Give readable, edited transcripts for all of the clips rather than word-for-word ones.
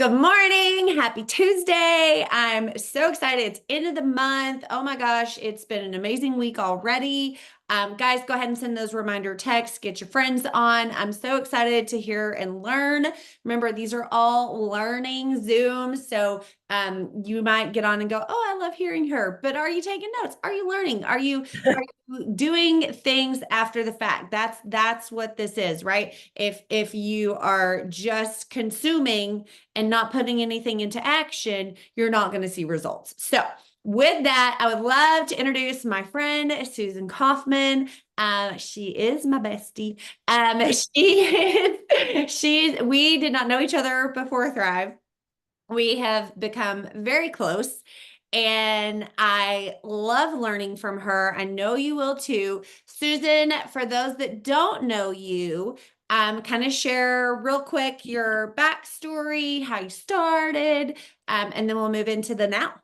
Good morning. Happy Tuesday. I'm so excited. It's end of the month. Oh my gosh, it's been an amazing week already. Guys, go ahead and send those reminder texts. Get your friends on. I'm so excited to hear and learn. Remember, these are all learning Zooms. So you might get on and go, oh, I love hearing her. But are you taking notes? Are you learning? Are you doing things after the fact? That's what this is, right? If you are just consuming and not putting anything into action, you're not going to see results. So, with that, I would love to introduce my friend, Susan Coffman. She is my bestie. We did not know each other before Thrive. We have become very close. And I love learning from her. I know you will too. Susan, for those that don't know you, kind of share real quick your backstory, how you started, and then we'll move into the now.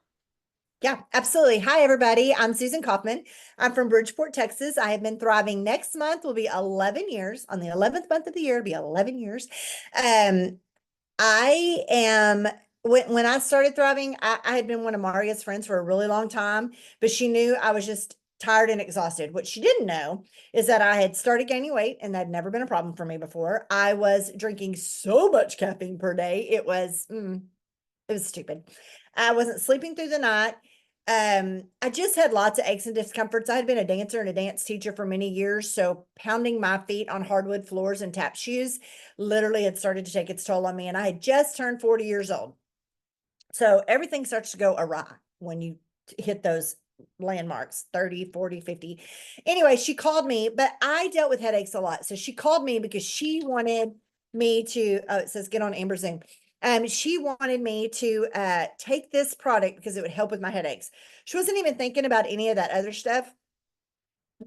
Yeah, absolutely. Hi, everybody. I'm Susan Coffman. I'm from Bridgeport, Texas. I have been thriving. Next month will be 11 years. On the 11th month of the year, it'll be 11 years. Um, I am, when I started thriving, I had been one of Maria's friends for a really long time, but she knew I was just tired and exhausted. What she didn't know is that I had started gaining weight, and that had never been a problem for me before. I was drinking so much caffeine per day. It was stupid. I wasn't sleeping through the night. I just had lots of aches and discomforts. I had been a dancer and a dance teacher for many years, so pounding my feet on hardwood floors and tap shoes literally had started to take its toll on me. And I had just turned 40 years old. So everything starts to go awry when you hit those landmarks 30, 40, 50. Anyway, she called me, but I dealt with headaches a lot. So she called me because she wanted me to, oh, it says get on Amber Zoom. She wanted me to take this product because it would help with my headaches. She wasn't even thinking about any of that other stuff.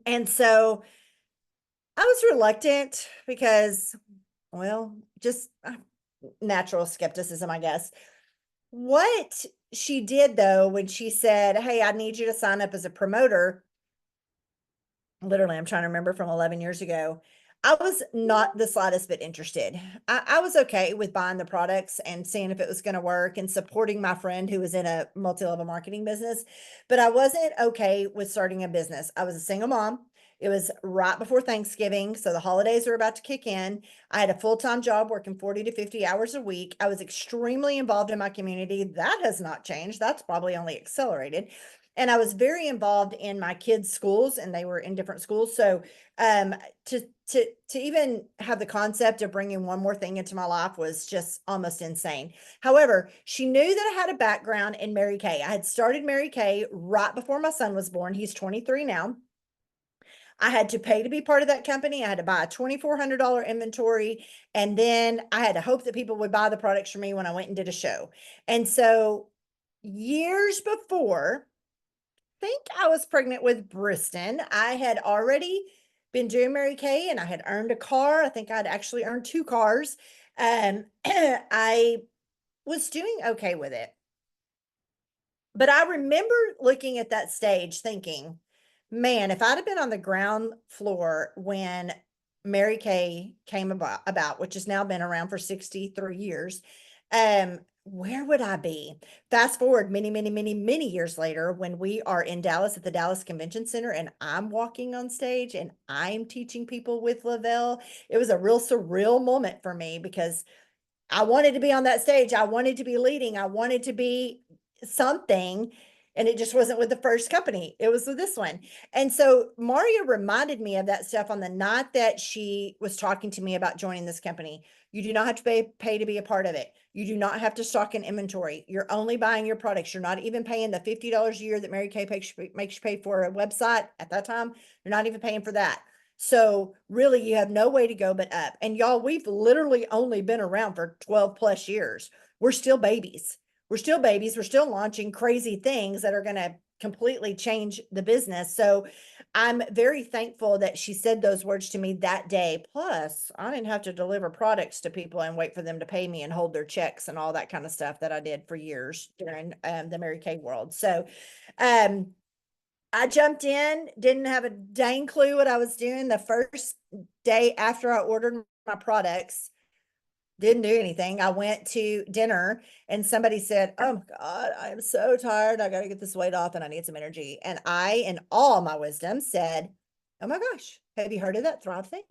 And so I was reluctant because, well, just natural skepticism, I guess. What she did though, when she said, hey, I need you to sign up as a promoter, literally, I'm trying to remember from 11 years ago. I was not the slightest bit interested. I was okay with buying the products and seeing if it was going to work and supporting my friend who was in a multi-level marketing business, but I wasn't okay with starting a business. I was a single mom. It was right before Thanksgiving, so the holidays were about to kick in. I had a full-time job working 40 to 50 hours a week. I was extremely involved in my community. That has not changed. That's probably only accelerated. And I was very involved in my kids' schools, and they were in different schools. So um, to even have the concept of bringing one more thing into my life was just almost insane. However, she knew that I had a background in Mary Kay. I had started Mary Kay right before my son was born. He's 23 now. I had to pay to be part of that company. I had to buy a $2,400 inventory. And then I had to hope that people would buy the products from me when I went and did a show. And so years before, think I was pregnant with Briston, I had already been doing Mary Kay and I had earned a car. I think I'd actually earned two cars. I was doing okay with it. But I remember looking at that stage thinking, man, if I'd have been on the ground floor when Mary Kay came about, which has now been around for 63 years, where would I be? Fast forward many, many, many, many years later, when we are in Dallas at the Dallas Convention Center and I'm walking on stage and I'm teaching people with Lavelle, it was a real surreal moment for me because I wanted to be on that stage. I wanted to be leading. I wanted to be something. And it just wasn't with the first company. It was with this one. And so Maria reminded me of that stuff on the night that she was talking to me about joining this company. You do not have to pay to be a part of it. You do not have to stock an inventory. You're only buying your products. You're not even paying the $50 a year that Mary Kay makes you pay for a website at that time. You're not even paying for that. So really, you have no way to go but up. And y'all, we've literally only been around for 12 plus years. We're still babies. We're still babies. We're still launching crazy things that are going to completely change the business. So I'm very thankful that she said those words to me that day. Plus, I didn't have to deliver products to people and wait for them to pay me and hold their checks and all that kind of stuff that I did for years during the Mary Kay world. So um, I jumped in, didn't have a dang clue what I was doing. The first day after I ordered my products, didn't do anything. I went to dinner and somebody said, "Oh my God, I am so tired. I got to get this weight off and I need some energy." And I, in all my wisdom, said, "Oh my gosh, have you heard of that Thrive thing?"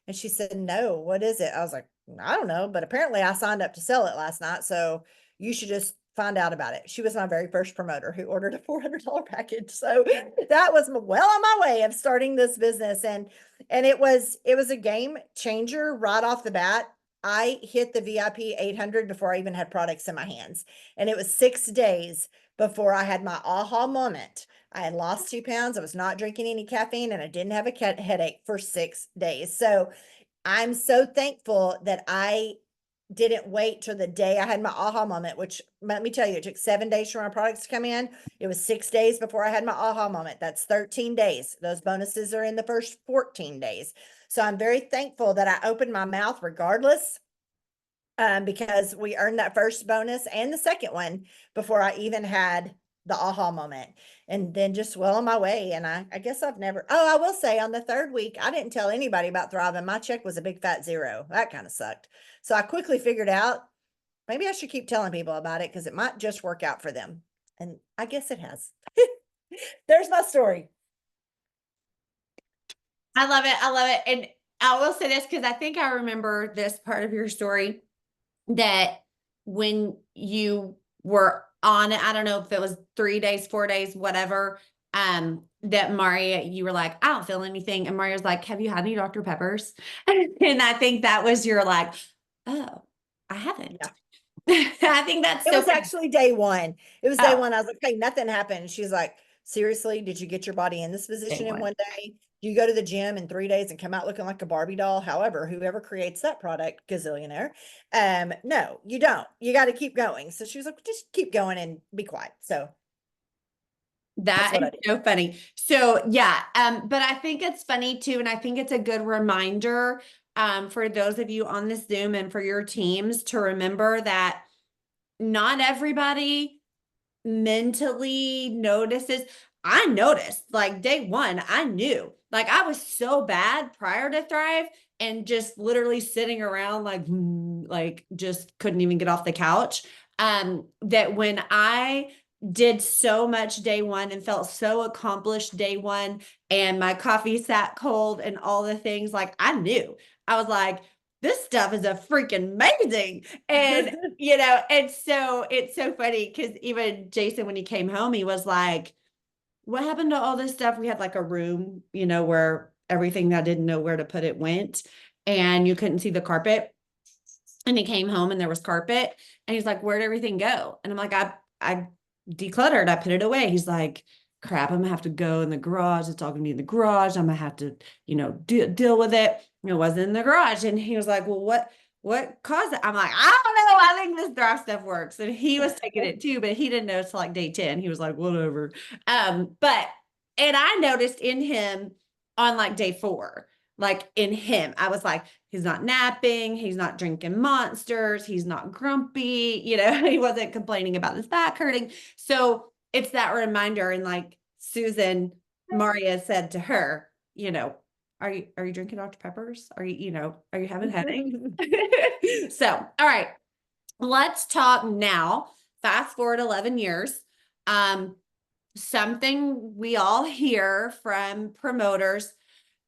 And she said, "No, what is it?" I was like, "I don't know, but apparently I signed up to sell it last night. So you should just find out about it." She was my very first promoter who ordered a $400 package. So that was well on my way of starting this business. And it was a game changer right off the bat. I hit the VIP 800 before I even had products in my hands. And it was 6 days before I had my aha moment. I had lost 2 pounds. I was not drinking any caffeine and I didn't have a headache for 6 days. So I'm so thankful that I didn't wait till the day I had my aha moment, which let me tell you, it took 7 days for my products to come in. It was 6 days before I had my aha moment. That's 13 days. Those bonuses are in the first 14 days. So I'm very thankful that I opened my mouth regardless, because we earned that first bonus and the second one before I even had the aha moment. And then just well on my way. And I guess I've never, oh, I will say on the third week, I didn't tell anybody about Thrive, and my check was a big fat zero. That kind of sucked. So I quickly figured out maybe I should keep telling people about it because it might just work out for them. And I guess it has. There's my story. I love it. I love it. And I will say this because I think I remember this part of your story that when you were on it, I don't know if it was 3 days, 4 days, whatever, that Maria, you were like, I don't feel anything. And Maria's like, have you had any Dr. Peppers? And I think that was your like, oh, I haven't. Yeah. I think that's It so was funny. actually day one. It was day Oh, one. I was like, hey, nothing happened. She's like, seriously, did you get your body in this day position in one. one day? Do you go to the gym in 3 days and come out looking like a Barbie doll? However, whoever creates that product, gazillionaire. No, you don't. You got to keep going. So she was like, just keep going and be quiet. So that's That what is I did. so funny. So yeah, but I think it's funny too, and I think it's a good reminder for those of you on this Zoom and for your teams to remember that not everybody mentally notices. I noticed like day one, I knew like I was so bad prior to Thrive and just literally sitting around like just couldn't even get off the couch. That when I did so much day one and felt so accomplished day one and my coffee sat cold and all the things, like I knew. I was like, this stuff is a freaking amazing. And and so it's so funny because even Jason, when he came home, he was like, what happened to all this stuff? We had like a room, where everything I didn't know where to put it went, and you couldn't see the carpet. And he came home and there was carpet, and he's like, where'd everything go? And I'm like, I decluttered, I put it away. He's like, crap, I'm gonna have to go in the garage. It's all gonna be in the garage. I'm gonna have to, deal with it. It wasn't in the garage. And he was like, well, what caused it? I'm like, I don't know. I think this dry stuff works. And he was taking it too, but he didn't know it's like day 10. He was like, whatever. But and I noticed in him on like day 4, like in him, I was like, he's not napping, he's not drinking monsters, he's not grumpy, he wasn't complaining about his back hurting. So it's that reminder. And like Susan, Maria said to her, are you drinking Dr. Peppers? Are you having headaches? So, all right, let's talk now. Fast forward 11 years. Something we all hear from promoters.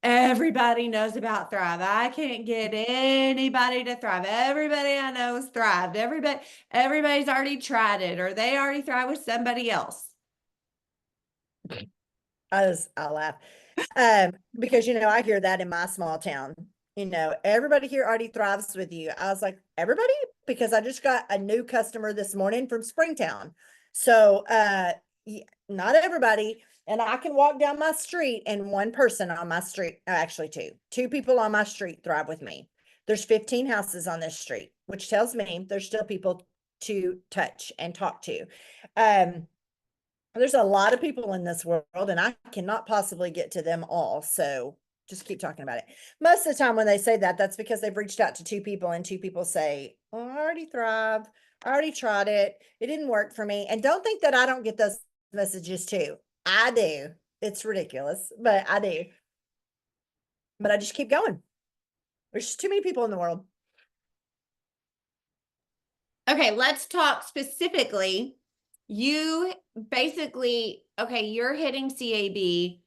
Everybody knows about Thrive. I can't get anybody to Thrive. Everybody I know is thrived. Everybody's already tried it, or they already thrive with somebody else. I'll laugh. Because I hear that in my small town. Everybody here already thrives with you. I was like, everybody? Because I just got a new customer this morning from Springtown. So not everybody. And I can walk down my street and one person on my street, actually two people on my street thrive with me. There's 15 houses on this street, which tells me there's still people to touch and talk to. There's a lot of people in this world and I cannot possibly get to them all. So just keep talking about it. Most of the time when they say that, that's because they've reached out to 2 people and 2 people say, oh, I already thrive. I already tried it. It didn't work for me. And don't think that I don't get those messages too. I do. It's ridiculous, but I do. But I just keep going. There's just too many people in the world. Okay, let's talk specifically. You basically, okay, you're hitting CAB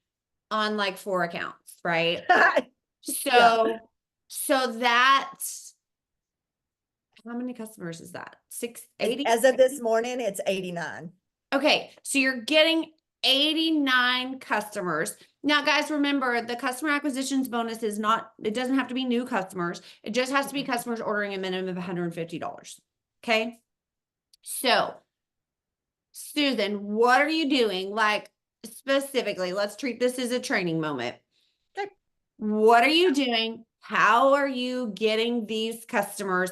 on like 4 accounts, right? Yeah. So that's how many customers is that? 680? As of this morning, it's 89. Okay, so you're getting 89 customers. Now, guys, remember the customer acquisitions bonus is not, it doesn't have to be new customers. It just has to be customers ordering a minimum of $150. Okay. So, Susan, what are you doing? Like, specifically, let's treat this as a training moment. Okay. What are you doing? How are you getting these customers?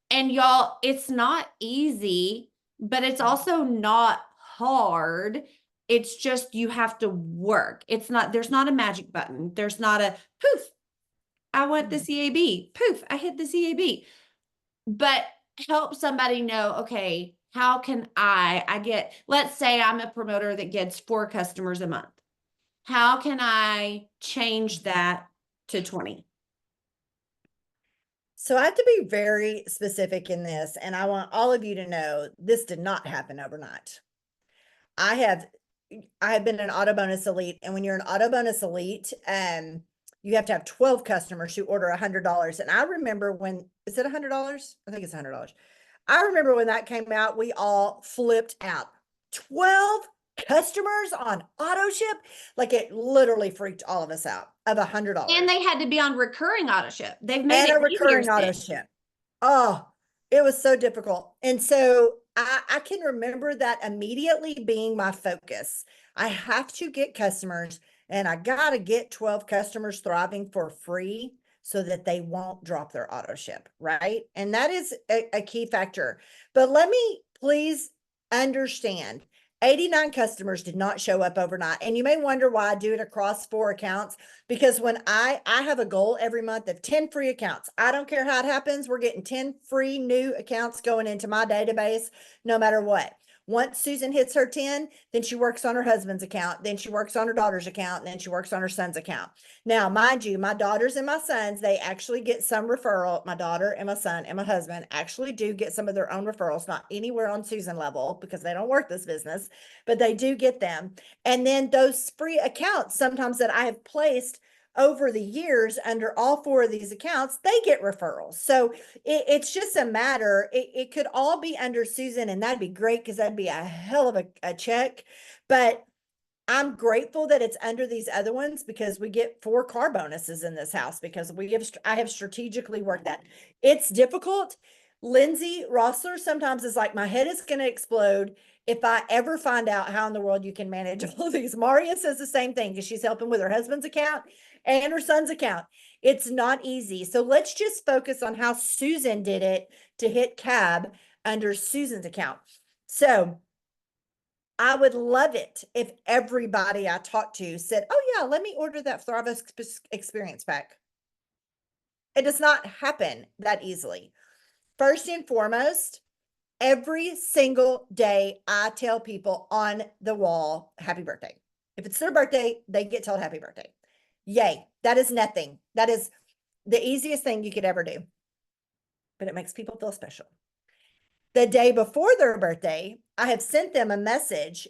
And y'all, it's not easy, but it's also not hard. It's just you have to work. It's not, there's not a magic button. There's not a poof, I want the CAB. Poof, I hit the CAB. But help somebody know, okay, how can I get, let's say I'm a promoter that gets 4 customers a month. How can I change that to 20? So I have to be very specific in this, and I want all of you to know this did not happen overnight. I have I have been an auto bonus elite, and when you're an auto bonus elite, you have to have 12 customers who order $100. And I remember when, is it $100? I think it's $100. I remember when that came out, we all flipped out. 12 customers on auto ship, like it literally freaked all of us out of And $100 they had to be on recurring auto ship. They've made and it a easier recurring auto since. ship. Oh, it was so difficult. And so I can remember that immediately being my focus. I have to get customers, and I got to get 12 customers thriving for free so that they won't drop their auto ship, right? And that is a key factor. But let me please understand, 89 customers did not show up overnight. And you may wonder why I do it across 4 accounts, because when I have a goal every month of 10 free accounts. I don't care how it happens, we're getting 10 free new accounts going into my database no matter what. Once Susan hits her 10, then she works on her husband's account, then she works on her daughter's account, and then she works on her son's account. Now, mind you, my daughters and my sons, they actually get some referral. My daughter and my son and my husband actually do get some of their own referrals, not anywhere on Susan level because they don't work this business, but they do get them. And then those free accounts, sometimes that I have placed over the years under all 4 of these accounts, they get referrals. So it's just a matter, it could all be under Susan, and that'd be great because that'd be a hell of a check. But I'm grateful that it's under these other ones because we get 4 car bonuses in this house because I have strategically worked that. It's difficult. Lindsay Rossler sometimes is like, my head is going to explode if I ever find out how in the world you can manage all of these. Maria says the same thing because she's helping with her husband's account and her son's account. It's not easy. So let's just focus on how Susan did it to hit cab under Susan's account. So I would love it if everybody I talked to said, oh yeah, let me order that Thrive experience pack. It does not happen that easily. First and foremost, every single day I tell people on the wall, happy birthday. If it's their birthday, they get told happy birthday. Yay. That is nothing. That is the easiest thing you could ever do. But it makes people feel special. The day before their birthday, I have sent them a message.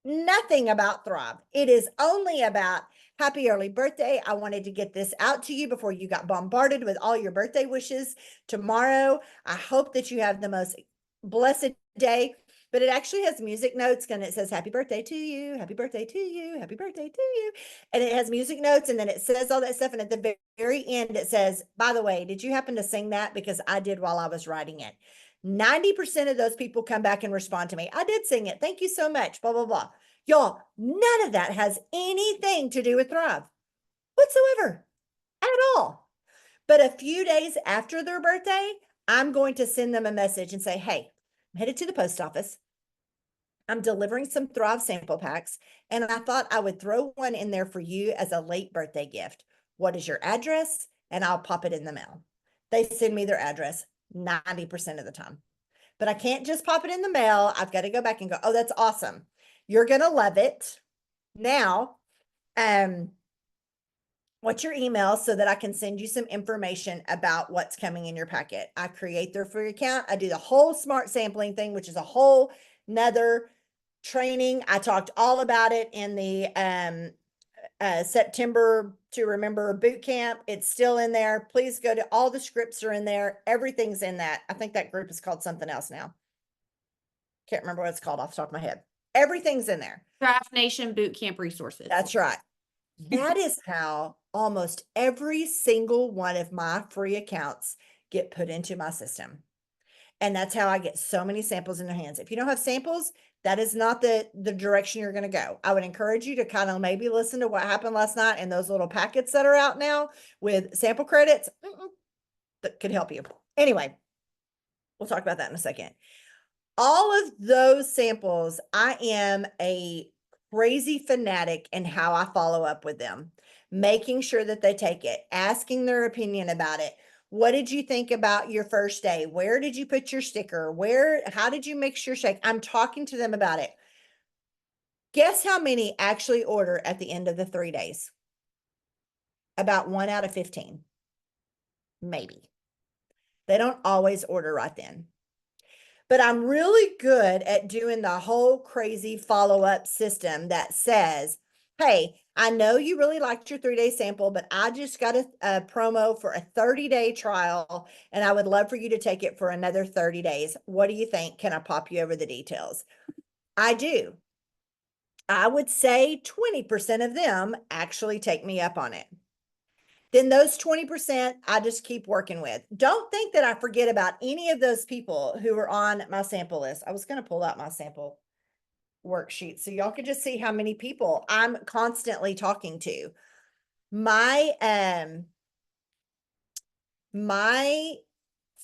Nothing about Thrive. It is only about happy early birthday. I wanted to get this out to you before you got bombarded with all your birthday wishes tomorrow. I hope that you have the most blessed day. But it actually has music notes, and it says happy birthday to you, happy birthday to you, happy birthday to you. And it has music notes, and then it says all that stuff. And at the very end, it says, by the way, did you happen to sing that? Because I did while I was writing it. 90% of those people come back and respond to me. I did sing it. Thank you so much. Blah, blah, blah. Y'all, none of that has anything to do with Thrive whatsoever at all. But a few days after their birthday, I'm going to send them a message and say, hey, I'm headed to the post office. I'm delivering some Thrive sample packs, and I thought I would throw one in there for you as a late birthday gift. What is your address? And I'll pop it in the mail. They send me their address 90% of the time. But I can't just pop it in the mail. I've got to go back and go, oh, that's awesome. You're going to love it. Now, What's your email so that I can send you some information about what's coming in your packet? I create their free account. I do the whole smart sampling thing, which is a whole nother training. I talked all about it in the September to Remember boot camp. It's still in there. Please go to all the scripts are in there. Everything's in that. I think that group is called something else now. Can't remember what it's called off the top of my head. Everything's in there. Draft Nation Boot Camp resources. That's right. That is how almost every single one of my free accounts get put into my system. And that's how I get so many samples in their hands. If you don't have samples, that is not the direction you're going to go. I would encourage you to kind of maybe listen to what happened last night and those little packets that are out now with sample credits that could help you. Anyway, we'll talk about that in a second. All of those samples, I am a crazy fanatic in how I follow up with them, making sure that they take it, asking their opinion about it. What did you think about your first day? Where did you put your sticker? How did you mix your shake? I'm talking to them about it. Guess how many actually order at the end of the 3 days? About 1 out of 15. Maybe. They don't always order right then. But I'm really good at doing the whole crazy follow-up system that says, hey, I know you really liked your 3-day sample, but I just got a promo for a 30-day trial, and I would love for you to take it for another 30 days. What do you think? Can I pop you over the details? I do. I would say 20% of them actually take me up on it. Then those 20% I just keep working with. Don't think that I forget about any of those people who are on my sample list. I was going to pull out my sample worksheet so y'all could just see how many people I'm constantly talking to. My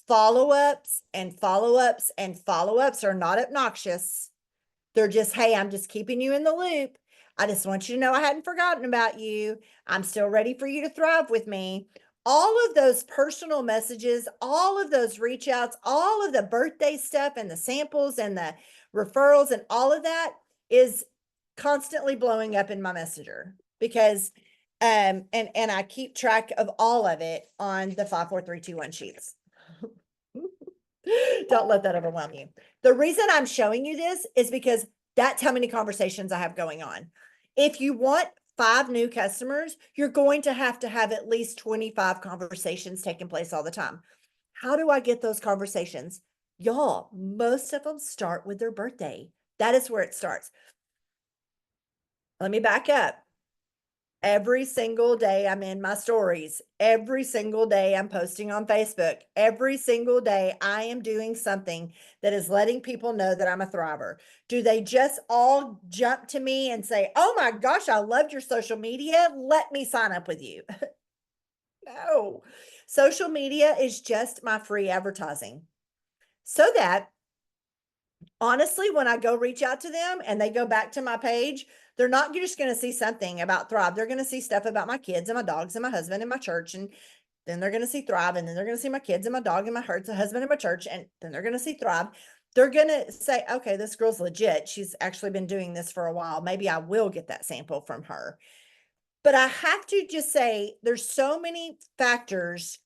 follow-ups and follow-ups and follow-ups are not obnoxious. They're just, hey, I'm just keeping you in the loop. I just want you to know I hadn't forgotten about you. I'm still ready for you to thrive with me. All of those personal messages, all of those reach outs, all of the birthday stuff and the samples and the referrals and all of that is constantly blowing up in my messenger because and I keep track of all of it on the 5 4 3 2 1 sheets. Don't let that overwhelm you. The reason I'm showing you this is because that's how many conversations I have going on. If you want 5 new customers, you're going to have at least 25 conversations taking place all the time. How do I get those conversations? Y'all, most of them start with their birthday. That is where it starts. Let me back up. Every single day I'm in my stories. Every single day I'm posting on Facebook. Every single day I am doing something that is letting people know that I'm a thriver. Do they just all jump to me and say, oh my gosh, I loved your social media. Let me sign up with you. No, social media is just my free advertising. So that honestly, when I go reach out to them and they go back to my page, they're not just going to see something about Thrive. They're going to see stuff about my kids and my dogs and my husband and my church. And then they're going to see Thrive. And then they're going to see my kids and my dog and my husband and my church. And then they're going to see Thrive. They're going to say, okay, this girl's legit. She's actually been doing this for a while. Maybe I will get that sample from her. But I have to just say, there's so many factors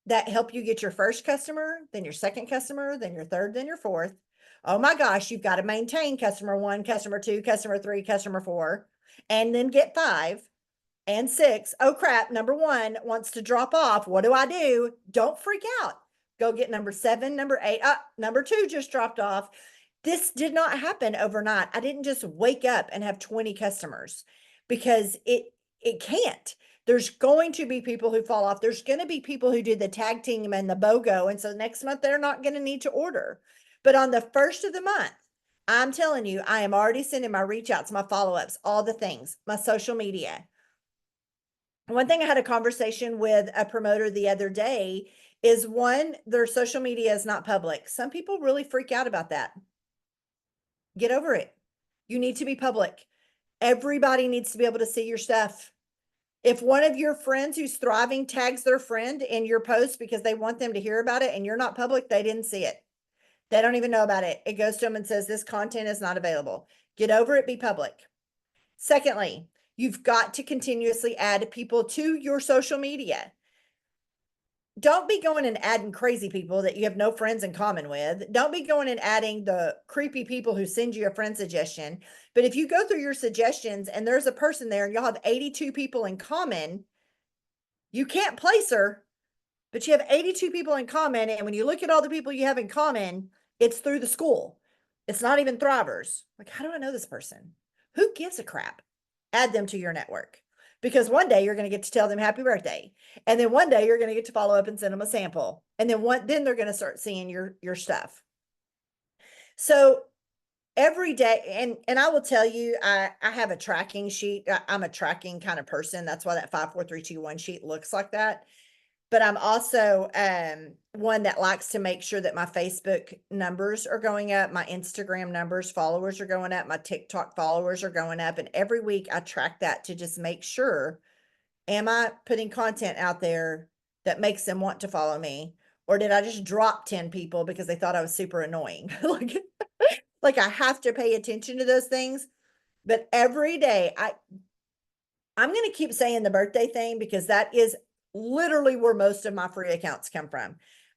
that help you get your first customer, then your second customer, then your third, then your fourth. Oh my gosh, you've got to maintain customer 1, customer 2, customer 3, customer 4, and then get 5 and 6. Oh crap, number 1 wants to drop off. What do? Don't freak out. Go get number 7, number 8. Number 2 just dropped off. This did not happen overnight. I didn't just wake up and have 20 customers because it can't. There's going to be people who fall off. There's going to be people who do the tag team and the BOGO. And so next month, they're not going to need to order. But on the first of the month, I'm telling you, I am already sending my reach outs, my follow ups, all the things, my social media. One thing I had a conversation with a promoter the other day is their social media is not public. Some people really freak out about that. Get over it. You need to be public. Everybody needs to be able to see your stuff. If one of your friends who's thriving tags their friend in your post because they want them to hear about it and you're not public, they didn't see it. They don't even know about it. It goes to them and says, this content is not available. Get over it, be public. Secondly, You've got to continuously add people to your social media. Don't be going and adding crazy people that you have no friends in common with. Don't be going and adding the creepy people who send you a friend suggestion. But if you go through your suggestions and there's a person there and you'll have 82 people in common, you can't place her, but you have 82 people in common. And when you look at all the people you have in common, it's through the school. It's not even Thrivers. Like, how do I know this person? Who gives a crap? Add them to your network, because one day you're going to get to tell them happy birthday. And then one day you're going to get to follow up and send them a sample. And then they're going to start seeing your stuff. So every day, and I will tell you, I have a tracking sheet. I'm a tracking kind of person. That's why that 5 4 3 2 1 sheet looks like that. But I'm also one that likes to make sure that my Facebook numbers are going up, my Instagram numbers, followers are going up, my TikTok followers are going up. And every week I track that to just make sure, am I putting content out there that makes them want to follow me? Or did I just drop 10 people because they thought I was super annoying? like I have to pay attention to those things. But every day I'm going to keep saying the birthday thing, because that is literally where most of my free accounts come from.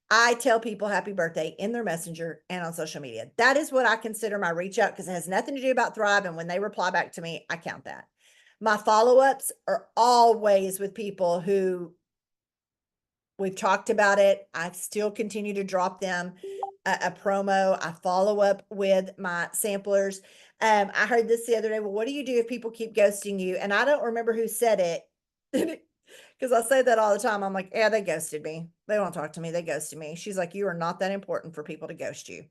I tell people happy birthday in their messenger and on social media. That is what I consider my reach out, because it has nothing to do about Thrive. And when they reply back to me, I count that. My follow-ups are always with people who we've talked about it. I still continue to drop them a promo. I follow up with my samplers. I heard this the other day. Well, what do you do if people keep ghosting you? And I don't remember who said it, because I say that all the time. I'm like, yeah, they ghosted me. They won't talk to me. They ghosted me. She's like, you are not that important for people to ghost you.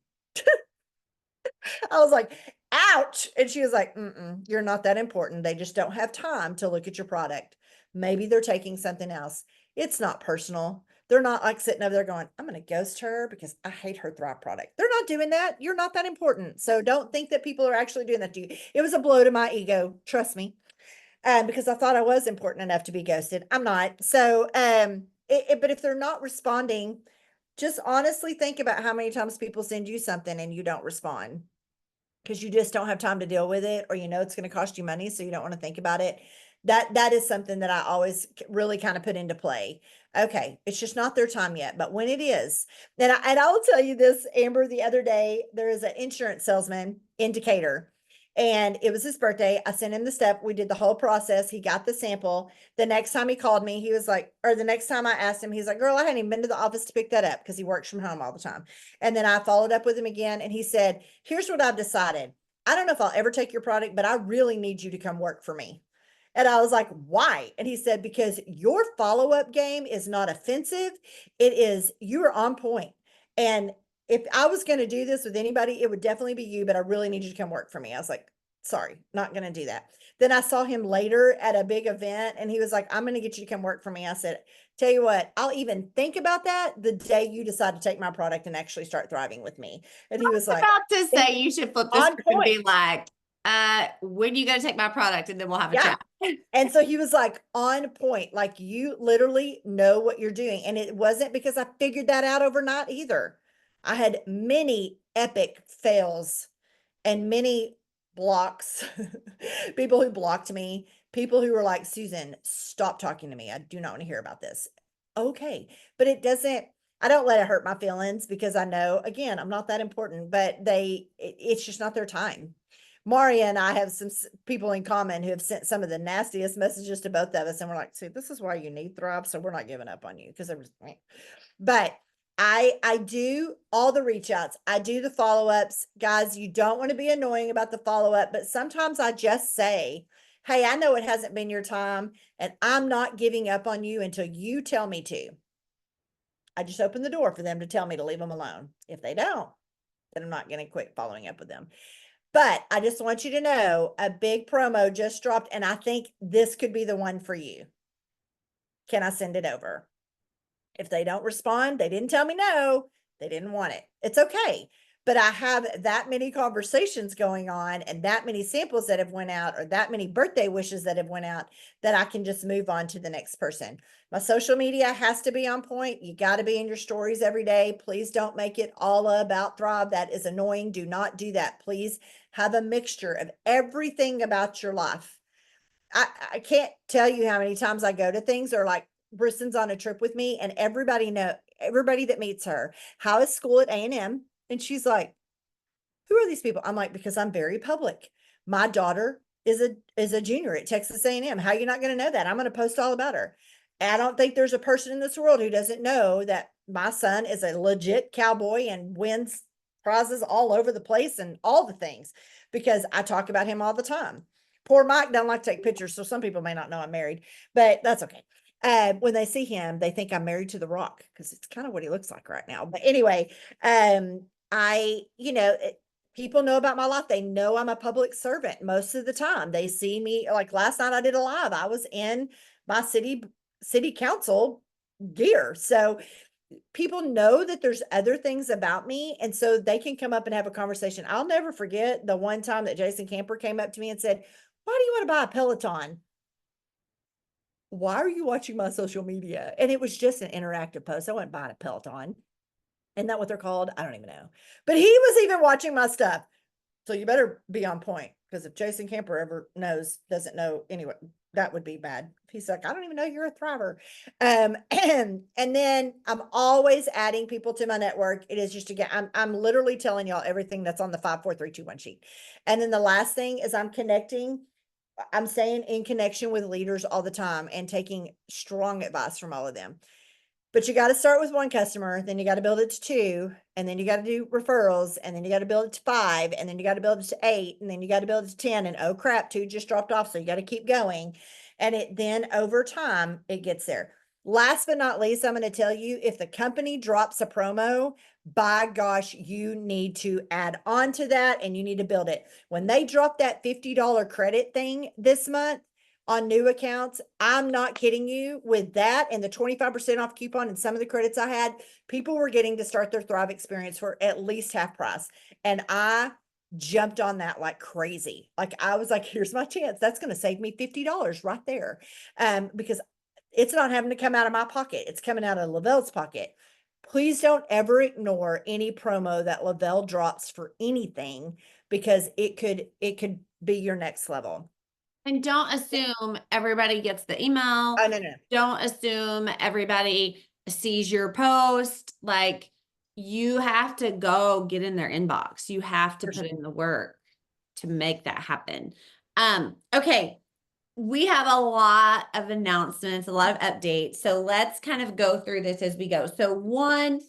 I was like, ouch. And she was like, you're not that important. They just don't have time to look at your product. Maybe they're taking something else. It's not personal. They're not like sitting over there going, I'm going to ghost her because I hate her Thrive product. They're not doing that. You're not that important. So don't think that people are actually doing that to you. It was a blow to my ego. Trust me. Because I thought I was important enough to be ghosted. I'm not. So, but if they're not responding, just honestly think about how many times people send you something and you don't respond, because you just don't have time to deal with it, or it's going to cost you money, so you don't want to think about it. That is something that I always really kind of put into play. Okay, it's just not their time yet, but when it is, and I will tell you this, Amber, the other day there is an insurance salesman in Decatur, and it was his birthday. I sent him the stuff. We did the whole process. He got the sample. The next time he called me, he was like, or the next time I asked him, he's like, girl, I hadn't even been to the office to pick that up, because he works from home all the time. And then I followed up with him again, and he said, here's what I've decided. I don't know if I'll ever take your product, but I really need you to come work for me. And I was like, why? And he said, because your follow-up game is not offensive. It is, you are on point. And if I was going to do this with anybody, it would definitely be you, but I really need you to come work for me. I was like, sorry, not going to do that. Then I saw him later at a big event, and he was like, I'm going to get you to come work for me. I said, tell you what, I'll even think about that the day you decide to take my product and actually start thriving with me. And he was like, About to say you should flip the on script and be point. like, when you gonna take my product, and then we'll have a Yeah. chat. And so he was like, on point, like you literally know what you're doing. And it wasn't because I figured that out overnight either. I had many epic fails and many blocks, people who blocked me, people who were like, Susan, stop talking to me. I do not want to hear about this. Okay. But I don't let it hurt my feelings, because I know, again, I'm not that important, but it's just not their time. Maria and I have some people in common who have sent some of the nastiest messages to both of us. And we're like, see, this is why you need Thrive. So we're not giving up on you, because it was, but I do all the reach outs. I do the follow-ups. Guys, you don't want to be annoying about the follow-up, but sometimes I just say, hey, I know it hasn't been your time, and I'm not giving up on you until you tell me to. I just open the door for them to tell me to leave them alone. If they don't, then I'm not going to quit following up with them. But I just want you to know, a big promo just dropped, and I think this could be the one for you. Can I send it over? If they don't respond, they didn't tell me no, they didn't want it. It's okay. But I have that many conversations going on, and that many samples that have went out, or that many birthday wishes that have went out, that I can just move on to the next person. My social media has to be on point. You got to be in your stories every day. Please don't make it all about Thrive. That is annoying. Do not do that. Please have a mixture of everything about your life. I can't tell you how many times I go to things, or like Bristen's on a trip with me, and everybody that meets her, how is school at A&M? And she's like, who are these people? I'm like, because I'm very public. My daughter is a junior at Texas A&M. How are you not going to know that? I'm going to post all about her. And I don't think there's a person in this world who doesn't know that my son is a legit cowboy and wins prizes all over the place and all the things, because I talk about him all the time. Poor Mike doesn't like to take pictures, so some people may not know I'm married, but that's okay. When they see him, they think I'm married to the Rock, because it's kind of what he looks like right now. But anyway, I, people know about my life. They know I'm a public servant most of the time. They see me, like last night I did a live. I was in my city council gear. So people know that there's other things about me, and so they can come up and have a conversation. I'll never forget the one time that Jason Camper came up to me and said, "Why do you want to buy a Peloton? Why are you watching my social media?" And it was just an interactive post. I wasn't buying a Peloton. Isn't that what they're called? I don't even know. But he was even watching my stuff. So you better be on point, because if Jason Camper ever doesn't know anyway, that would be bad. He's like, I don't even know you're a thriver. And then I'm always adding people to my network. It is just again, I'm literally telling y'all everything that's on the 5 4 3 2 1 sheet. And then the last thing is I'm staying in connection with leaders all the time and taking strong advice from all of them. But you got to start with one customer, then you got to build it to two, and then you got to do referrals, and then you got to build it to five, and then you got to build it to eight, and then you got to build it to 10. And oh crap, two just dropped off. So you got to keep going. And it then over time, it gets there. Last but not least, I'm going to tell you, if the company drops a promo, by gosh, you need to add on to that and you need to build it. When they drop that $50 credit thing this month on new accounts, I'm not kidding you, with that and the 25% off coupon and some of the credits I had, people were getting to start their Thrive experience for at least half price. And I jumped on that like crazy. Like I was like, here's my chance. That's going to save me $50 right there. Because it's not having to come out of my pocket. It's coming out of Lavelle's pocket. Please don't ever ignore any promo that Lavelle drops for anything, because it could be your next level. And don't assume everybody gets the email. Oh, no, no. Don't assume everybody sees your post. Like, you have to go get in their inbox. You have to For put sure. in the work to make that happen. Okay. We have a lot of announcements, a lot of updates. So let's kind of go through this as we go. So one,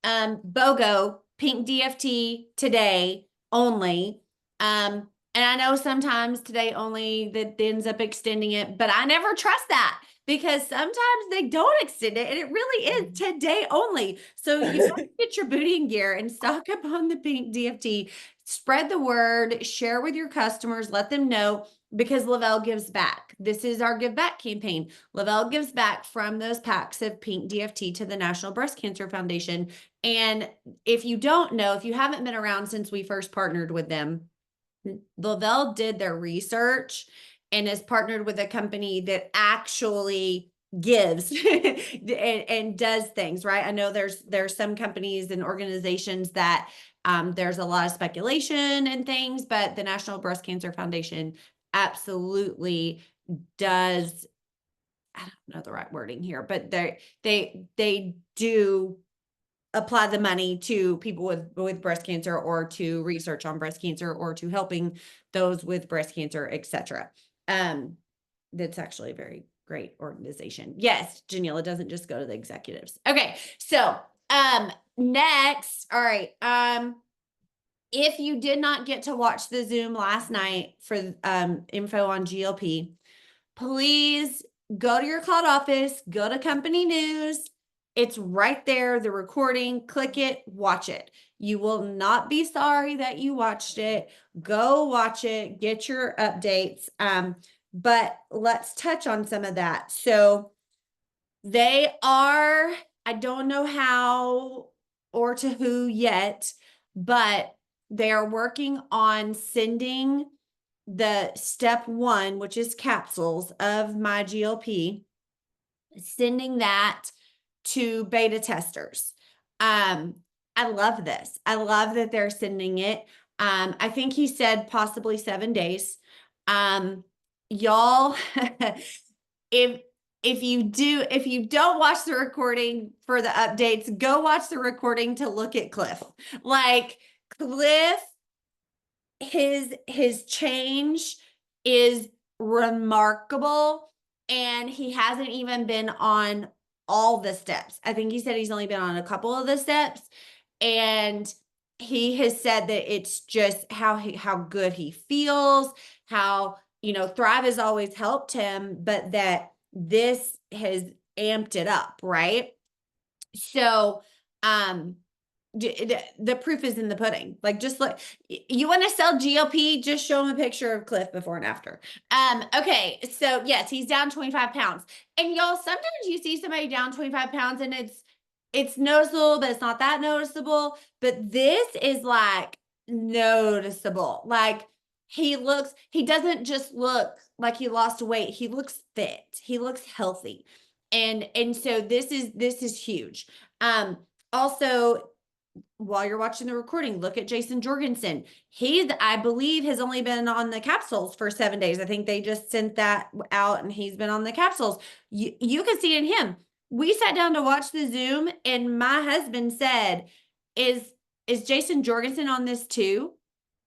BOGO, pink DFT today only. And I know sometimes today only that ends up extending it, but I never trust that, because sometimes they don't extend it and it really is today only. So you have to get your booty in gear and stock up on the pink DFT. Spread the word, share with your customers, let them know, because Lavelle gives back. This is our Give Back campaign. Lavelle gives back from those packs of pink DFT to the National Breast Cancer Foundation. And if you don't know, if you haven't been around since we first partnered with them, Lavelle did their research and is partnered with a company that actually gives and does things, right? I know there's some companies and organizations that there's a lot of speculation and things, but the National Breast Cancer Foundation absolutely does. I don't know the right wording here, but they do apply the money to people with breast cancer, or to research on breast cancer, or to helping those with breast cancer, etc. That's actually a very great organization. Yes, Janelle, it doesn't just go to the executives. Okay, so next, all right. If you did not get to watch the Zoom last night for info on GLP, please go to your cloud office, go to company news. It's right there, the recording, click it, watch it. You will not be sorry that you watched it. Go watch it, get your updates. But let's touch on some of that. So they are, I don't know how or to who yet, but they are working on sending the step one, which is capsules of my GLP, sending that to beta testers. I love this. I love that they're sending it. I think he said possibly 7 days. y'all, if if you don't watch the recording for the updates, go watch the recording to look at Cliff. Like Cliff, his change is remarkable, and he hasn't even been on all the steps. I think he said he's only been on a couple of the steps, and he has said that it's just how good he feels, how Thrive has always helped him, but that this has amped it up, right? So, um, the proof is in the pudding. Like, just look, you want to sell GLP, just show them a picture of Cliff before and after. Okay, so yes, he's down 25 pounds. And y'all, sometimes you see somebody down 25 pounds and it's noticeable, but it's not that noticeable. But this is like noticeable. Like he doesn't just look like he lost weight, he looks fit, he looks healthy. And so this is huge. Also, while you're watching the recording, look at Jason Jorgensen. I believe, has only been on the capsules for 7 days. I think they just sent that out and he's been on the capsules. You can see it in him. We sat down to watch the Zoom and my husband said, is Jason Jorgensen on this too?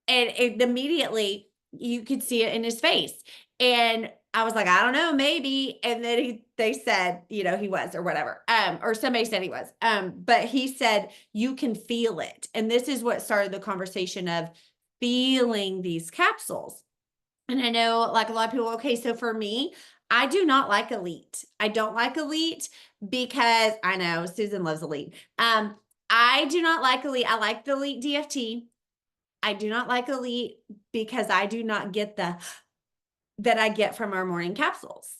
And immediately you could see it in his face. And I was like, I don't know, maybe. And then they said, he was, or whatever. Or somebody said he was. But he said, you can feel it. And this is what started the conversation of feeling these capsules. And I know, like, a lot of people, okay, so for me, I do not like Elite. I don't like Elite because I know Susan loves Elite. I do not like Elite. I like the Elite DFT. I do not like Elite because I do not get that I get from our morning capsules.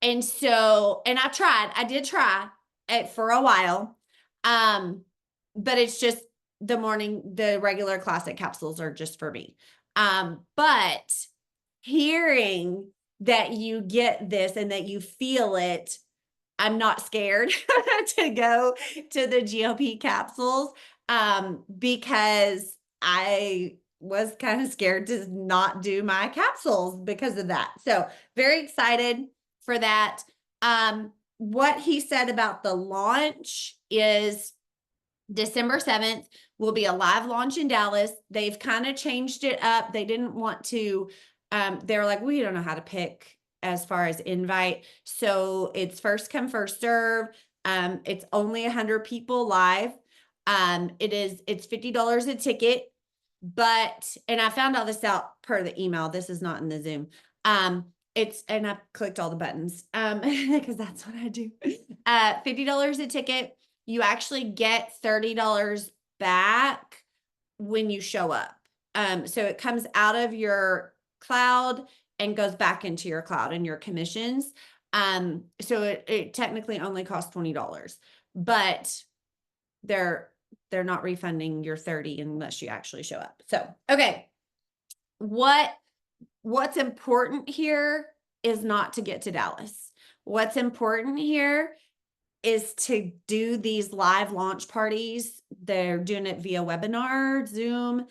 And so, and I did try it for a while. But it's just the regular classic capsules are just for me. But hearing that you get this and that you feel it, I'm not scared to go to the GLP capsules, because I was kind of scared to not do my capsules because of that. So very excited for that. What he said about the launch is December 7th will be a live launch in Dallas. They've kind of changed it up. They didn't want to, they're like, we don't know how to pick as far as invite. So it's first come, first serve. It's only 100 people live. It's $50 a ticket, and I found all this out per the email. This is not in the Zoom. And I clicked all the buttons, because that's what I do. $50 a ticket. You actually get $30 back when you show up. So it comes out of your cloud and goes back into your cloud and your commissions. So it technically only costs $20, but they're not refunding your 30 unless you actually show up. So, okay. What's important here is not to get to Dallas. What's important here is to do these live launch parties. They're doing it via webinar, Zoom.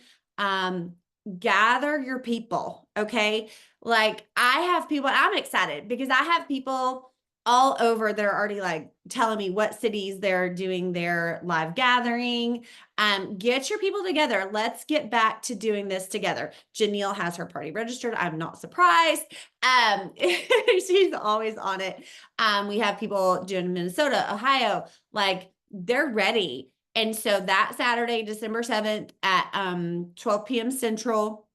Gather your people, okay? Like, I have people, I'm excited because I have people all over. They're already like telling me what cities they're doing their live gathering. Get your people together. Let's get back to doing this together. Janelle has her party registered. I'm not surprised. She's always on it. We have people doing Minnesota, Ohio, like they're ready. And so that Saturday, December 7th at 12 p.m. Central,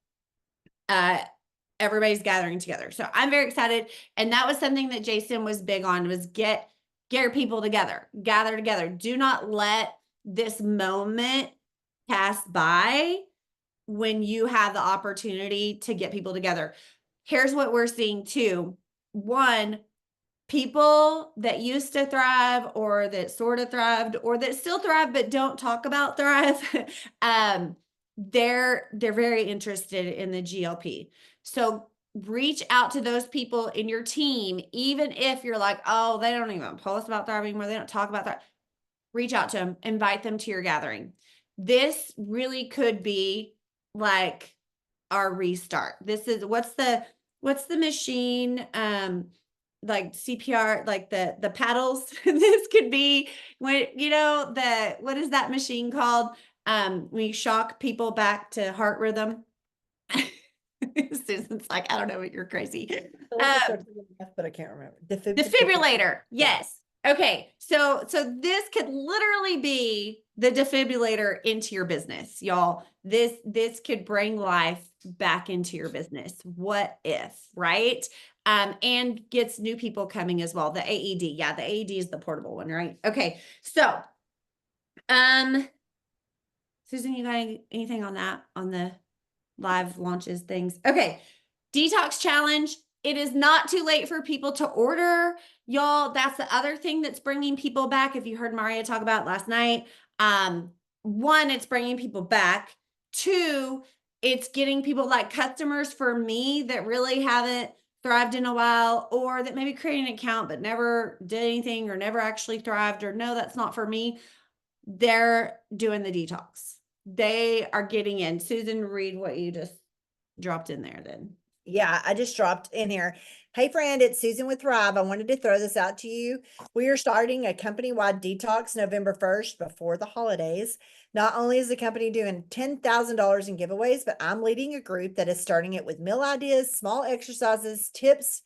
everybody's gathering together. So I'm very excited. And that was something that Jason was big on, was get your people together, gather together. Do not let this moment pass by when you have the opportunity to get people together. Here's what we're seeing too. One, people that used to thrive or that sort of thrived or that still thrive but don't talk about thrive, they're very interested in the GLP. So reach out to those people in your team, even if you're like, oh, they don't even post about thriving anymore, they don't talk about that. Reach out to them, invite them to your gathering. This really could be like our restart. This is what's the machine? Like CPR, like the paddles. This could be when, what is that machine called? When you shock people back to heart rhythm. Susan's like, I don't know what you're crazy. I feel like it Um, starts with an F, but I can't remember. Defibrillator. Yeah. Yes. Okay. So this could literally be the defibrillator into your business, y'all. This could bring life back into your business. What if, right? And gets new people coming as well. The AED. Yeah, the AED is the portable one, right? Okay. So, um, Susan, you got anything on that, on the live launches things? Okay. Detox challenge. It is not too late for people to order. Y'all, that's the other thing that's bringing people back. If you heard Maria talk about last night, one, it's bringing people back. Two, it's getting people like customers for me that really haven't thrived in a while, or that maybe created an account but never did anything or never actually thrived, or no, that's not for me. They're doing the detox. They are getting in. Susan, read what you just dropped in there then. Yeah, I just dropped in here. Hey, friend, it's Susan with Thrive. I wanted to throw this out to you. We are starting a company-wide detox November 1st before the holidays. Not only is the company doing $10,000 in giveaways, but I'm leading a group that is starting it with meal ideas, small exercises, tips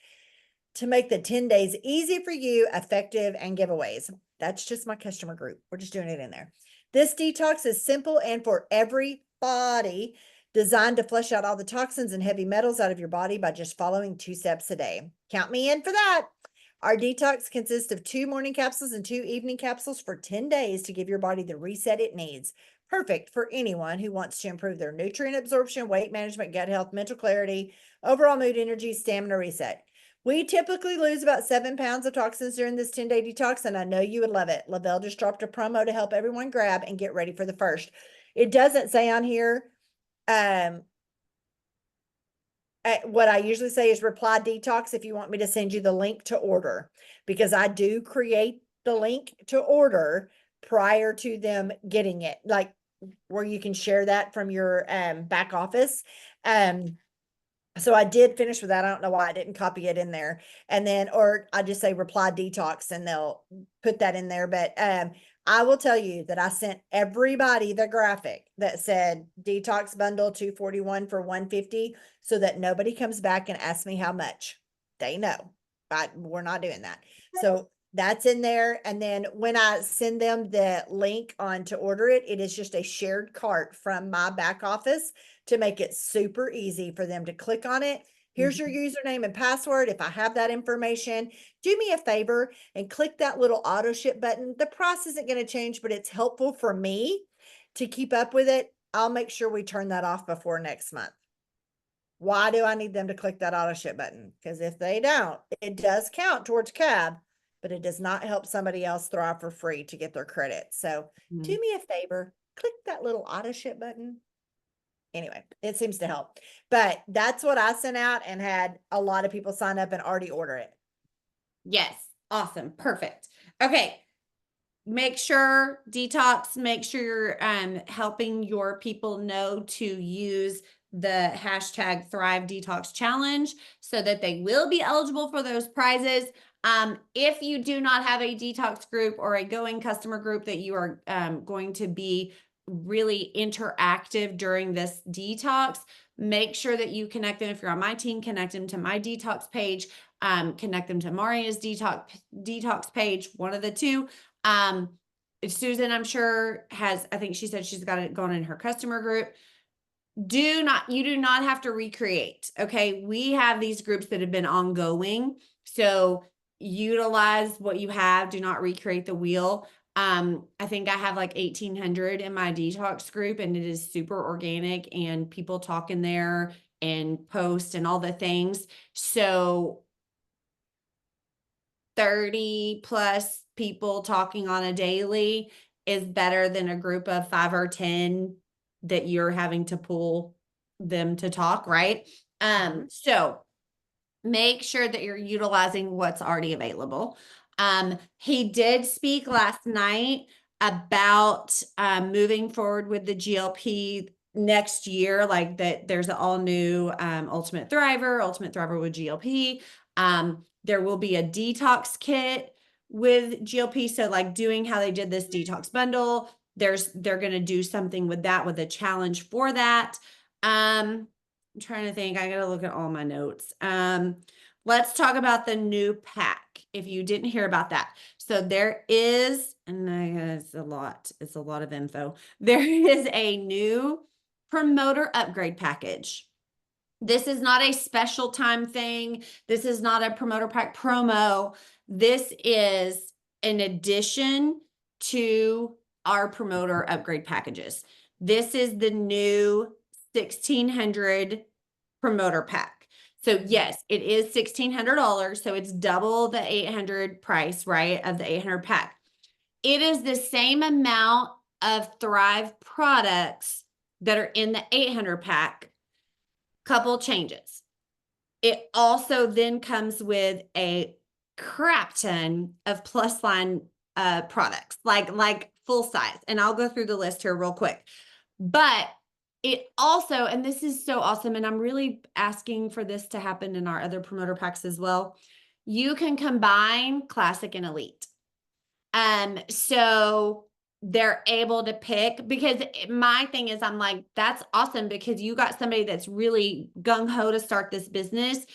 to make the 10 days easy for you, effective, and giveaways. That's just my customer group. We're just doing it in there. This detox is simple and for everybody, designed to flush out all the toxins and heavy metals out of your body by just following 2 steps a day. Count me in for that. Our detox consists of 2 morning capsules and 2 evening capsules for 10 days to give your body the reset it needs. Perfect for anyone who wants to improve their nutrient absorption, weight management, gut health, mental clarity, overall mood, energy, stamina reset. We typically lose about 7 pounds of toxins during this 10-day detox, and I know you would love it. Lavelle just dropped a promo to help everyone grab and get ready for the first. It doesn't say on here, um, what I usually say is reply detox if you want me to send you the link to order, because I do create the link to order prior to them getting it, like where you can share that from your back office. So I did finish with that. I don't know why I didn't copy it in there. And then, or I just say reply detox and they'll put that in there. But I will tell you that I sent everybody the graphic that said detox bundle 241 for 150 so that nobody comes back and asks me how much. They know, but we're not doing that. So that's in there. And then when I send them the link on to order it, it is just a shared cart from my back office to make it super easy for them to click on it. Here's your username and password. If I have that information, do me a favor and click that little auto ship button. The price isn't going to change, but it's helpful for me to keep up with it. I'll make sure we turn that off before next month. Why do I need them to click that auto ship button? Because if they don't, it does count towards cab, but it does not help somebody else thrive for free to get their credit. So do me a favor, click that little auto ship button. Anyway, it seems to help. But that's what I sent out and had a lot of people sign up and already order it. Yes. Awesome. Perfect. Okay. Make sure detox, make sure you're helping your people know to use the hashtag Thrive Detox Challenge so that they will be eligible for those prizes. If you do not have a detox group or a going customer group that you are going to be really interactive during this detox, make sure that you connect them. If you're on my team, connect them to my detox page, connect them to Maria's detox page, one of the two. Susan, I'm sure I think she said she's got it going in her customer group. You do not have to recreate. Okay. We have these groups that have been ongoing. So utilize what you have. Do not recreate the wheel. I think I have like 1,800 in my detox group, and it is super organic and people talk in there and post and all the things. So 30 plus people talking on a daily is better than a group of 5 or 10 that you're having to pull them to talk, right? So make sure that you're utilizing what's already available. He did speak last night about moving forward with the GLP next year, like that there's an all new Ultimate Thriver with GLP. There will be a detox kit with GLP. So like doing how they did this detox bundle, they're gonna do something with that with a challenge for that. I'm trying to think, I gotta look at all my notes. Let's talk about the new pack. If you didn't hear about that. So there is, and it's a lot of info. There is a new promoter upgrade package. This is not a special time thing. This is not a promoter pack promo. This is an addition to our promoter upgrade packages. This is the new 1600 promoter pack. So yes, it is $1,600. So it's double the 800 price, right, of the 800 pack. It is the same amount of Thrive products that are in the 800 pack. Couple changes. It also then comes with a crap ton of plus line products, like full size. And I'll go through the list here real quick. But it also, and this is so awesome, and I'm really asking for this to happen in our other promoter packs as well. You can combine classic and elite. So they're able to pick, because my thing is, I'm like, that's awesome because you got somebody that's really gung-ho to start this business.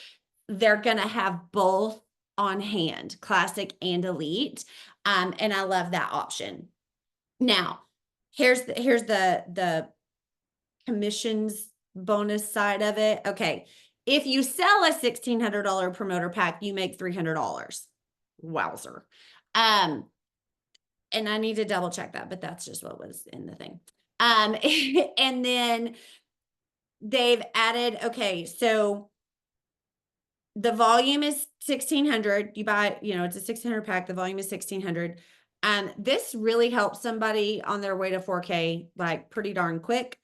They're gonna have both on hand, classic and elite. And I love that option. Now, here's the commissions bonus side of it. Okay. If you sell a $1,600 promoter pack, you make $300. Wowzer. And I need to double check that, but that's just what was in the thing. And then they've added, okay, so the volume is 1600. You buy, it's a 1600 pack. The volume is 1600. This really helps somebody on their way to 4K, like pretty darn quick.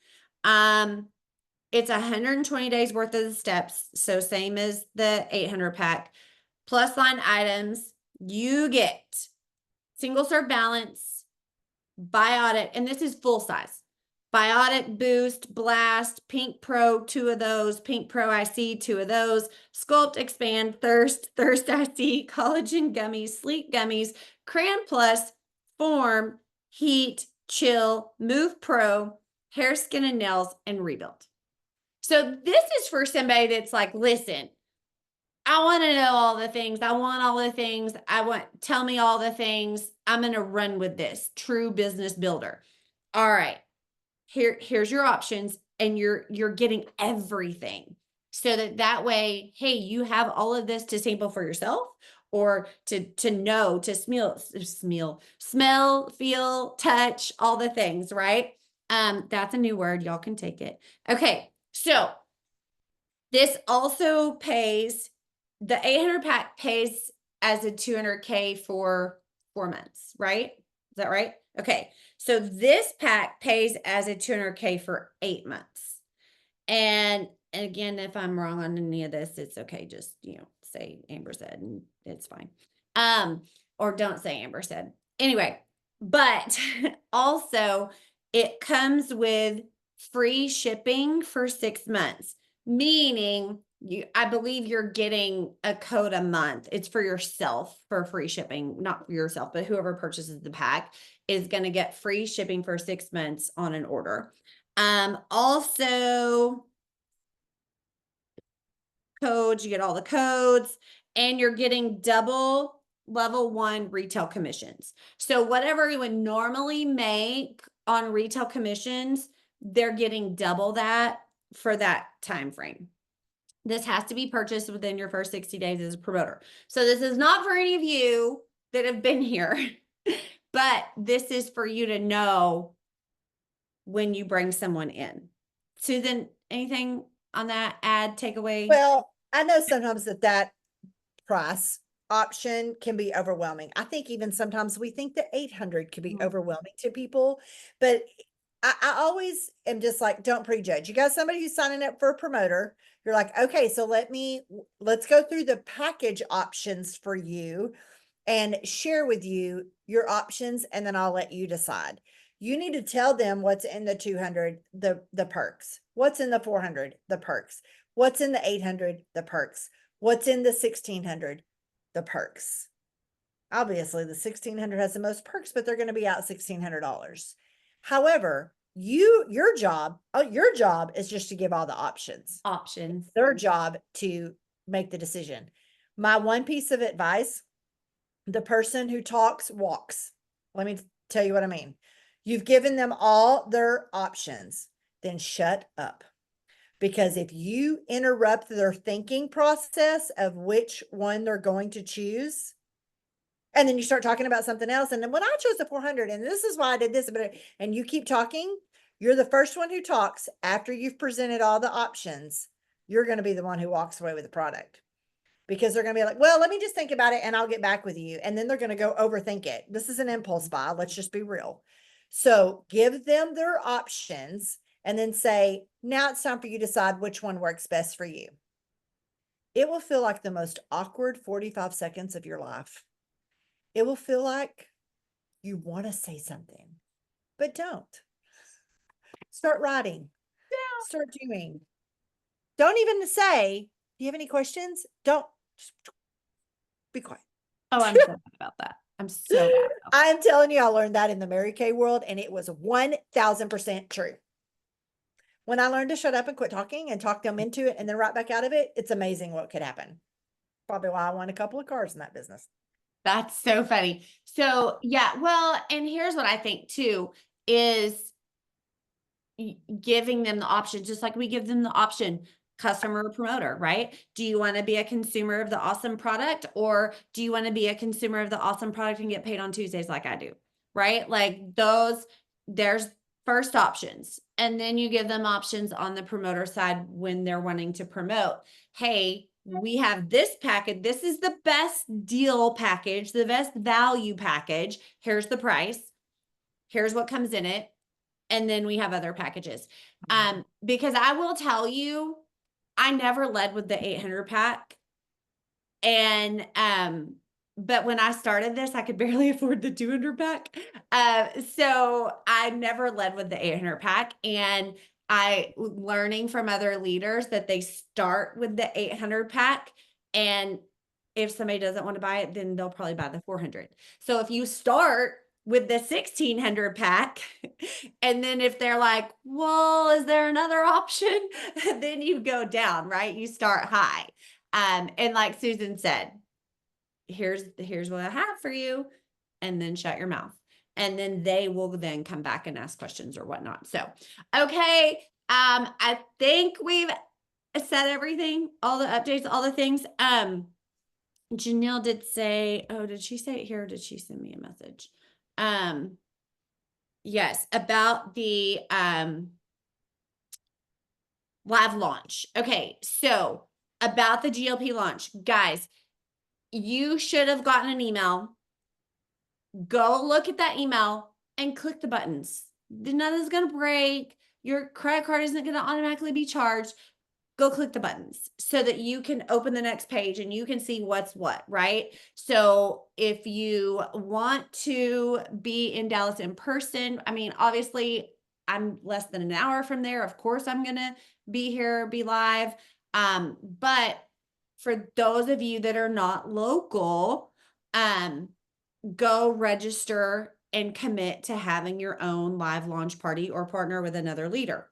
It's 120 days worth of the steps. So same as the 800 pack. Plus line items, you get single serve balance, biotic, and this is full size. Biotic Boost, Blast, Pink Pro, 2 of those, Pink Pro IC, 2 of those, Sculpt, Expand, Thirst, Thirst IC, Collagen Gummies, Sleep Gummies, Crayon Plus, Form, Heat, Chill, Move Pro, Hair, Skin, and Nails, and Rebuild. So this is for somebody that's like, listen, I want to know all the things. I want all the things. Tell me all the things. I'm going to run with this. True business builder. All right. Here's your options, and you're getting everything. So that way, hey, you have all of this to sample for yourself, or to know, to smell, feel, touch, all the things, right? That's a new word. Y'all can take it. Okay. So this also pays, the 800 pack pays as a 200K for 4 months, right? Is that right? Okay. So this pack pays as a 200K for 8 months. And again, if I'm wrong on any of this, it's okay. Just, say Amber said, and it's fine. Or don't say Amber said. Anyway, but also it comes with free shipping for 6 months, meaning I believe you're getting a code a month. It's for yourself for free shipping, not for yourself, but whoever purchases the pack is going to get free shipping for 6 months on an order. Also codes, you get all the codes, and you're getting double level 1 retail commissions. So whatever you would normally make on retail commissions, they're getting double that for that time frame. This has to be purchased within your first 60 days as a promoter. So this is not for any of you that have been here, but this is for you to know when you bring someone in. Susan, anything on that? Add, takeaway? Well, I know sometimes that price option can be overwhelming. I think even sometimes we think that 800 could be overwhelming to people, but I always am just like, don't prejudge. You got somebody who's signing up for a promoter. You're like, okay, so let's go through the package options for you and share with you your options, and then I'll let you decide. You need to tell them what's in the 200, the perks. What's in the 400, the perks. What's in the 800, the perks. What's in the 1600, the perks. Obviously, the 1600 has the most perks, but they're going to be out $1,600. However, your job is just to give all the options. Options. Their job to make the decision. My one piece of advice, the person who talks walks. Let me tell you what I mean. You've given them all their options, then shut up. Because if you interrupt their thinking process of which one they're going to choose, and then you start talking about something else, and then when I chose the 400, and this is why I did this, and you keep talking, you're the first one who talks after you've presented all the options. You're going to be the one who walks away with the product, because they're going to be like, well, let me just think about it and I'll get back with you. And then they're going to go overthink it. This is an impulse buy. Let's just be real. So give them their options and then say, now it's time for you to decide which one works best for you. It will feel like the most awkward 45 seconds of your life. It will feel like you want to say something, but don't. Start writing. Start doing. Don't even say, do you have any questions? Don't. Just be quiet. Oh, I'm so bad about that. I'm so bad. I'm telling you, I learned that in the Mary Kay world, and it was 1000% true. When I learned to shut up and quit talking and talk them into it and then right back out of it, it's amazing what could happen. Probably why I won a couple of cars in that business. That's so funny. So yeah, well, and here's what I think too is giving them the option, just like we give them the option, customer or promoter, right? Do you want to be a consumer of the awesome product, or do you want to be a consumer of the awesome product and get paid on Tuesdays like I do? Right? Like there's first options. And then you give them options on the promoter side when they're wanting to promote. Hey, we have this package. This is the best deal package, the best value package. Here's the price. Here's what comes in it. And then we have other packages. Because I will tell you, I never led with the 800 pack. And, but when I started this, I could barely afford the 200 pack. So I never led with the 800 pack. And I learning from other leaders that they start with the 800 pack. And if somebody doesn't want to buy it, then they'll probably buy the 400. So if you start with the 1600 pack, and then if they're like, well, is there another option? Then you go down, right? You start high. And like Susan said, here's what I have for you, and then shut your mouth. And then they will then come back and ask questions or whatnot. So, okay. I think we've said everything, all the updates, all the things. Janelle did say, oh, did she say it here or did she send me a message? Yes, about the live launch. Okay, so about the GLP launch, guys, you should have gotten an email. Go look at that email and click the buttons. Nothing's going to break. Your credit card isn't going to automatically be charged. Go click the buttons so that you can open the next page and you can see what's what, right? So if you want to be in Dallas in person, I mean, obviously I'm less than an hour from there. Of course, I'm going to be here, be live. But for those of you that are not local, go register and commit to having your own live launch party or partner with another leader.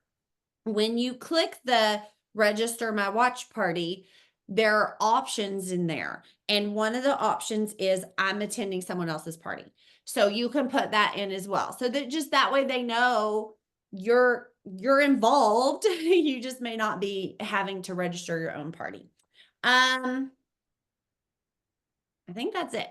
When you click the register my watch party, there are options in there. And one of the options is I'm attending someone else's party. So you can put that in as well. So that just that way they know you're involved. You just may not be having to register your own party. I think that's it.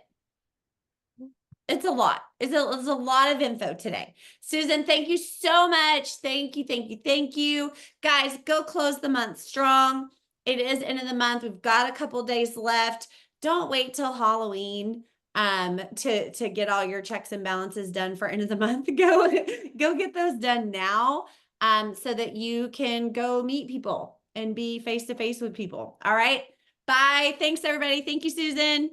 It's a lot. It's a lot of info today. Susan, thank you so much. Thank you, thank you, thank you. Guys, go close the month strong. It is end of the month. We've got a couple days left. Don't wait till Halloween to get all your checks and balances done for end of the month. Go get those done now so that you can go meet people and be face to face with people. All right. Bye. Thanks, everybody. Thank you, Susan.